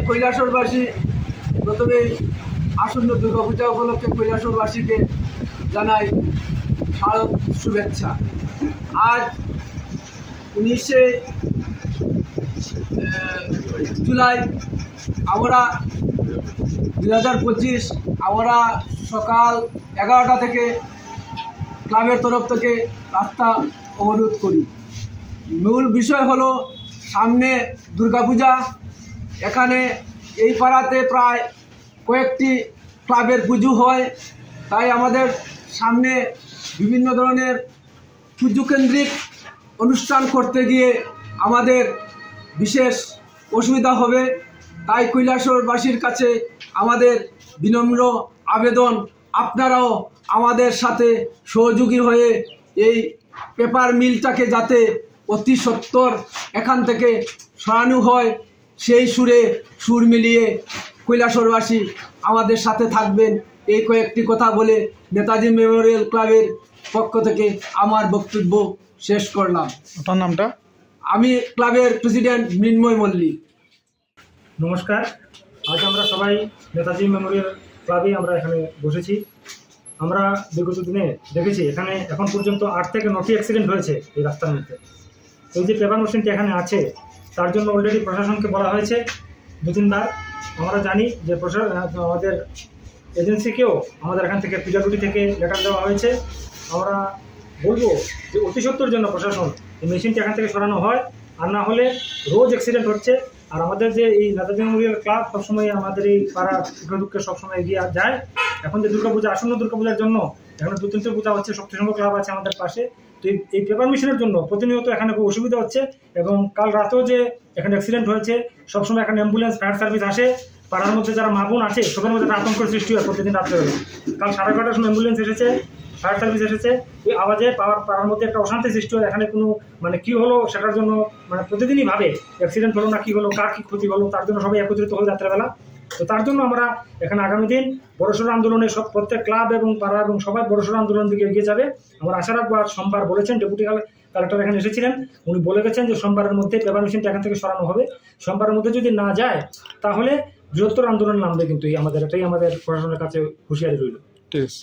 কৈলাসরবাসী প্রথমে আসন্ন দুর্গাপূজা উপলক্ষে কৈলাসরবাসীকে জানাই শারদ শুভেচ্ছা। আজ 19শে জুলাই আমরা 2025 আমরা সকাল 11টা থেকে ক্লাবের তরফ থেকে রাস্তা অবরোধ করি। মূল বিষয় হলো সামনে দুর্গাপূজা। এখানে এই পাড়াতে প্রায় কয়েকটি ক্লাবের পুজো হয়, তাই আমাদের সামনে বিভিন্ন ধরনের পুজো কেন্দ্রিক অনুষ্ঠান করতে গিয়ে আমাদের বিশেষ অসুবিধা হবে। তাই কৈলাসরবাসীর কাছে আমাদের বিনম্র আবেদন, আপনারাও আমাদের সাথে সহযোগী হয়ে এই পেপার মিলটাকে যাতে অতি সত্বর এখান থেকে সরানো হয় সেই সুর মিলিয়ে কৈলাসরবাসী আমাদের সাথে থাকবেন। এই কয়েকটি কথা বলে নেতাজি মেমোরিয়াল ক্লাবের পক্ষ থেকে আমার বক্তব্য শেষ করলাম। আপনার নামটা? আমি ক্লাবের প্রেসিডেন্ট মৃন্ময় মল্লিক। নমস্কার। আজ আমরা সবাই নেতাজি মেমোরিয়াল ক্লাবে আমরা এখানে বসেছি। আমরা বিগত দিনে দেখেছি এখানে এখন পর্যন্ত 8 থেকে 9টি অ্যাক্সিডেন্ট হয়েছে এই রাস্তার মধ্যে। এই যে পেপার মেশিনটি এখানে আছে তার জন্য অলরেডি প্রশাসনকে বলা হয়েছে 2-3 বার। আমরা জানি যে আমাদের এজেন্সিকেও আমাদের এখান থেকে পিডব্লিউডি থেকে লেটার দেওয়া হয়েছে। আমরা বলবো যে অতি সত্বর জন্য প্রশাসন এই মেশিনটি এখান থেকে সরানো হয়, আর না হলে রোজ অ্যাক্সিডেন্ট হচ্ছে। আর আমাদের যে এই নেতাজি মেমোরিয়াল ক্লাব সবসময় আমাদের এই পাড়া সুখে দুঃখে সবসময় এগিয়ে যায়। এখন যে দুর্গাপূজা, আসন্ন দুর্গাপূজার জন্য এখানে 2-3টে পূজা হচ্ছে, শক্তিসংঘ ক্লাব আছে আমাদের পাশে। তো এই পেপার মেশিনের জন্য প্রতিনিয়ত এখানে খুব অসুবিধা হচ্ছে। এবং কাল রাতেও যে এখানে অ্যাক্সিডেন্ট হয়েছে, সবসময় এখানে অ্যাম্বুলেন্স ফায়ার সার্ভিস আসে, পাড়ার মধ্যে যারা মা বোন আছে সবার মধ্যে একটা আতঙ্কের সৃষ্টি হয় প্রতিদিন রাত্রে হলে। কাল 11:30টার সময় অ্যাম্বুলেন্স এসেছে, ফায়ার সার্ভিস এসেছে, ওই আওয়াজে পাড়ার মধ্যে একটা অশান্তি সৃষ্টি হয়। এখানে কোনো কি হলো সেটার জন্য প্রতিদিনই ভাবে অ্যাক্সিডেন্ট হলো না কি হলো, কার কি ক্ষতি হলো, তার জন্য সবাই একত্রিত হল রাত্রেবেলা। তো তার জন্য আমরা এখানে আগামী দিন বড়সড় আন্দোলনে প্রত্যেক ক্লাব এবং পাড়া এবং সবাই বড়সড় আন্দোলনের দিকে এগিয়ে যাবে। আমরা আশা রাখবো আজ সোমবার বলেছেন ডেপুটি কালেক্টর এখানে এসেছিলেন, উনি বলে গেছেন যে সোমবারের মধ্যে পেপার মেশিনটা এখান থেকে সরানো হবে। সোমবারের মধ্যে যদি না যায় তাহলে বৃহত্তর আন্দোলন নামবে, কিন্তু এটাই আমাদের প্রশাসনের কাছে হুঁশিয়ারি রইল। ঠিক আছে।